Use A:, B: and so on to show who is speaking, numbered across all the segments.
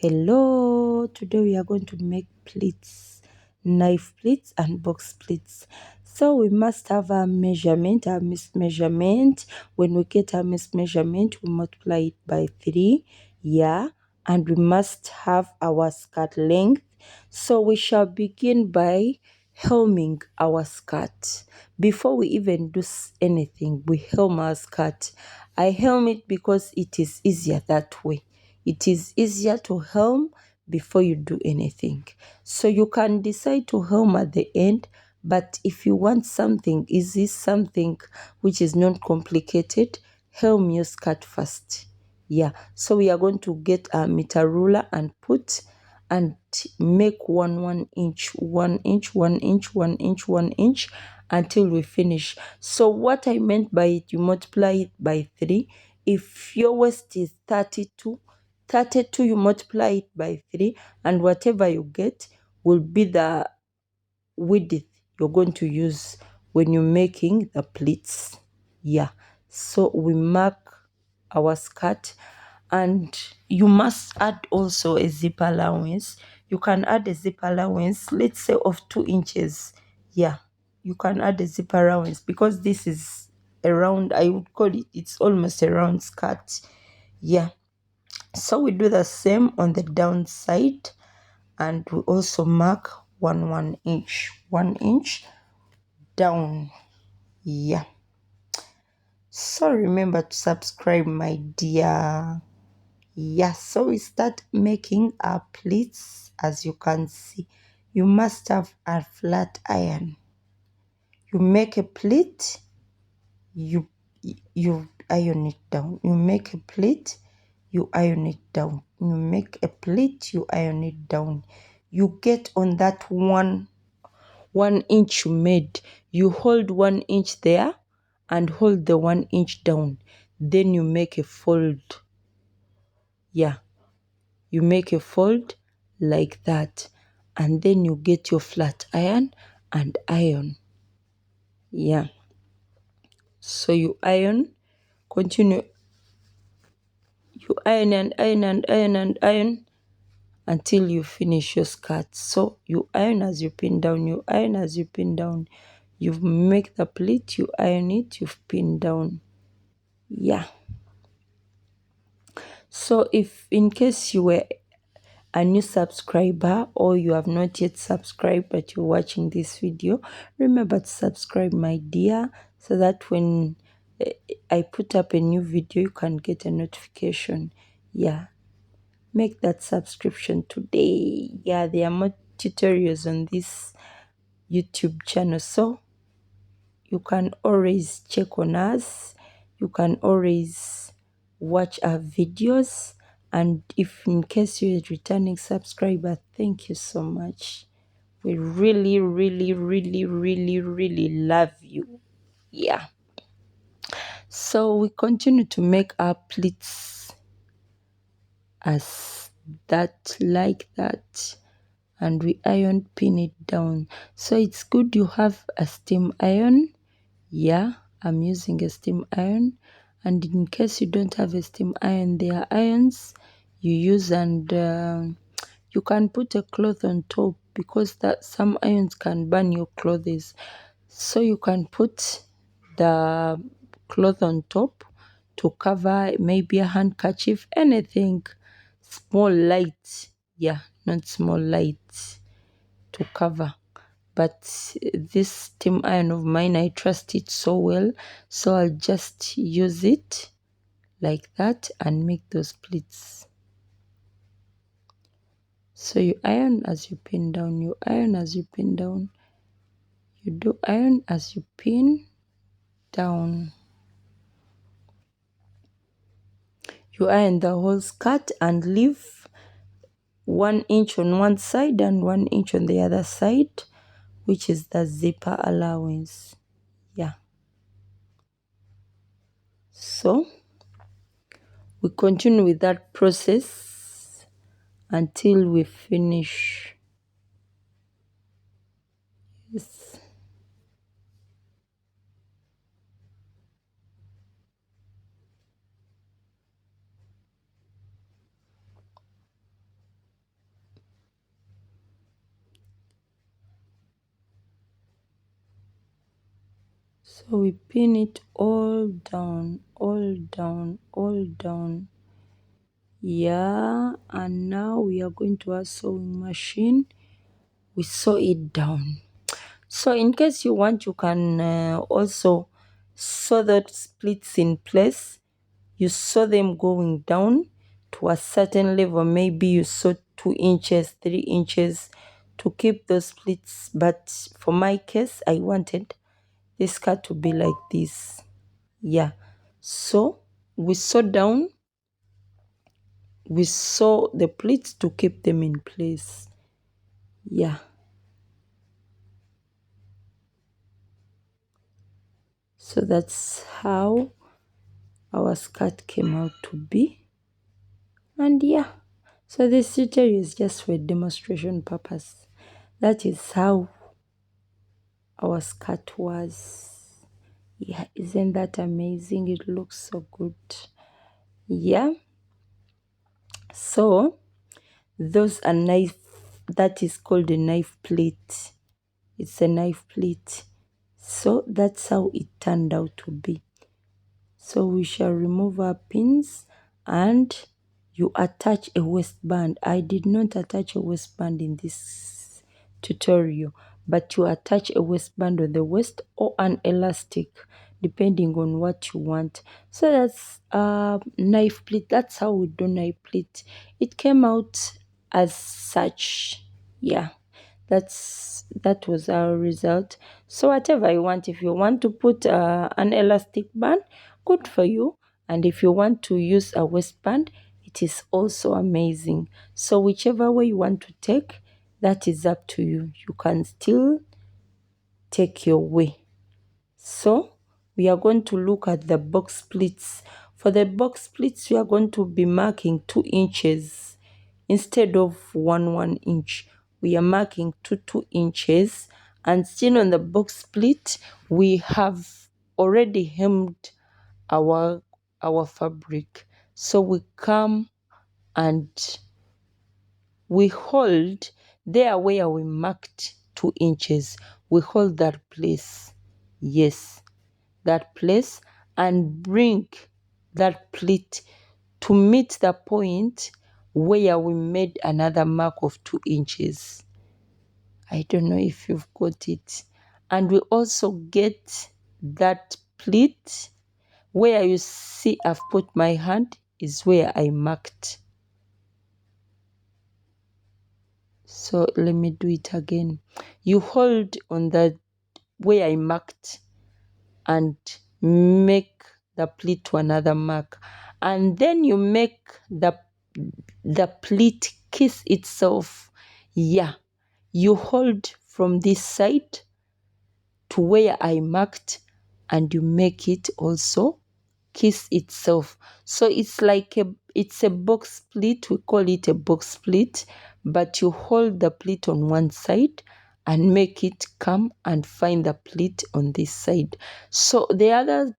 A: Hello, today we are going to make pleats, knife pleats and box pleats. So we must have our measurement, our mismeasurement. When we get our mismeasurement, we multiply it by 3, yeah, and we must have our skirt length. So we shall begin by helming our skirt. Before we even do anything, we helm our skirt. I helm it because it is easier that way. It is easier to helm before you do anything. So you can decide to helm at the end, but if you want something easy, something which is not complicated, helm your skirt first. Yeah, so we are going to get a meter ruler and put and make 1 inch, 1 inch, 1 inch, 1 inch, 1 inch until we finish. So what I meant by it, you multiply it by 3. If your waist is 32, you multiply it by 3, and whatever you get will be the width you're going to use when you're making the pleats. Yeah, so we mark our skirt, and you must add also a zip allowance. You can add a zip allowance, let's say of 2 inches. Yeah, you can add a zip allowance because this is a round, I would call it, it's almost a round skirt. Yeah, so we do the same on the down side, and we also mark 1 inch, 1 inch down. Yeah, so remember to subscribe, my dear. Yeah, so we start making our pleats. As you can see, you must have a flat iron. You make a pleat, you iron it down. You make a pleat, you iron it down. You make a pleat, you iron it down. You get on that 1 inch you made, you hold 1 inch there and hold the 1 inch down. Then you make a fold. Yeah, you make a fold like that, and then you get your flat iron and iron. Yeah, so you iron, continue, you iron and iron and iron and iron until you finish your skirt. So you iron as you pin down, you iron as you pin down. You make the pleat, you iron it, you pin down. Yeah, so if in case you were a new subscriber or you have not yet subscribed but you're watching this video, remember to subscribe, my dear, so that when I put up a new video you can get a notification. Yeah, make that subscription today. Yeah, there are more tutorials on this YouTube channel, so you can always check on us, you can always watch our videos. And if in case you're a returning subscriber, thank you so much. We really, really, really, really, really love you. Yeah, so we continue to make our pleats as that, like that, and we iron pin it down. So it's good you have a steam iron. Yeah, I'm using a steam iron, and in case you don't have a steam iron, there are irons you use, and you can put a cloth on top because that some irons can burn your clothes. So you can put the cloth on top to cover maybe a handkerchief, anything small, light. Yeah, not small, light to cover. But this steam iron of mine, I trust it so well, so I'll just use it like that and make those pleats. So you iron as you pin down, you iron as you pin down, you do iron as you pin down. You iron the whole skirt and leave 1 inch on one side and 1 inch on the other side, which is the zipper allowance. Yeah, so we continue with that process until we finish. Yes. So we pin it all down, all down, all down. Yeah, and now we are going to our sewing machine. We sew it down. So in case you want, you can also sew the splits in place. You sew them going down to a certain level. Maybe you sew 2 inches, 3 inches to keep those splits. But for my case, I wanted this skirt to be like this. Yeah. So we sew down. We sew the pleats to keep them in place. Yeah. So that's how our skirt came out to be. And yeah, so this tutorial is just for demonstration purpose. That is how our skirt was. Yeah, isn't that amazing? It looks so good. Yeah, so those are knife, that is called a knife plate. It's a knife plate. So that's how it turned out to be. So we shall remove our pins and you attach a waistband. I did not attach a waistband in this tutorial, but you attach a waistband on the waist or an elastic depending on what you want. So that's knife pleat. That's how we do knife pleat. It came out as such. Yeah, that was our result. So whatever you want, if you want to put an elastic band, good for you, and if you want to use a waistband, it is also amazing. So whichever way you want to take, that is up to you. You can still take your way. So we are going to look at the box splits. For the box splits, we are going to be marking 2 inches instead of 1 inch. We are marking 2 inches, and still on the box split, we have already hemmed our fabric. So we come and we hold there where we marked 2 inches. We hold that place. Yes, that place, and bring that pleat to meet the point where we made another mark of 2 inches. I don't know if you've got it. And we also get that pleat where you see I've put my hand is where I marked. So let me do it again. You hold on the where I marked and make the pleat to another mark, and then you make the pleat kiss itself. Yeah, you hold from this side to where I marked and you make it also kiss itself. So it's like it's a box split. We call it a box split, but you hold the pleat on one side and make it come and find the pleat on this side. So the other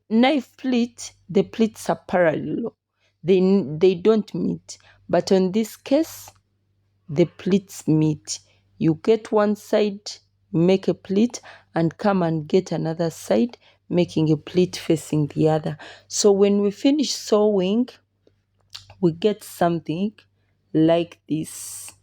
A: knife pleat, the pleats are parallel. They don't meet. But on this case, the pleats meet. You get one side, make a pleat, and come and get another side, making a pleat facing the other. So when we finish sewing, we get something like this.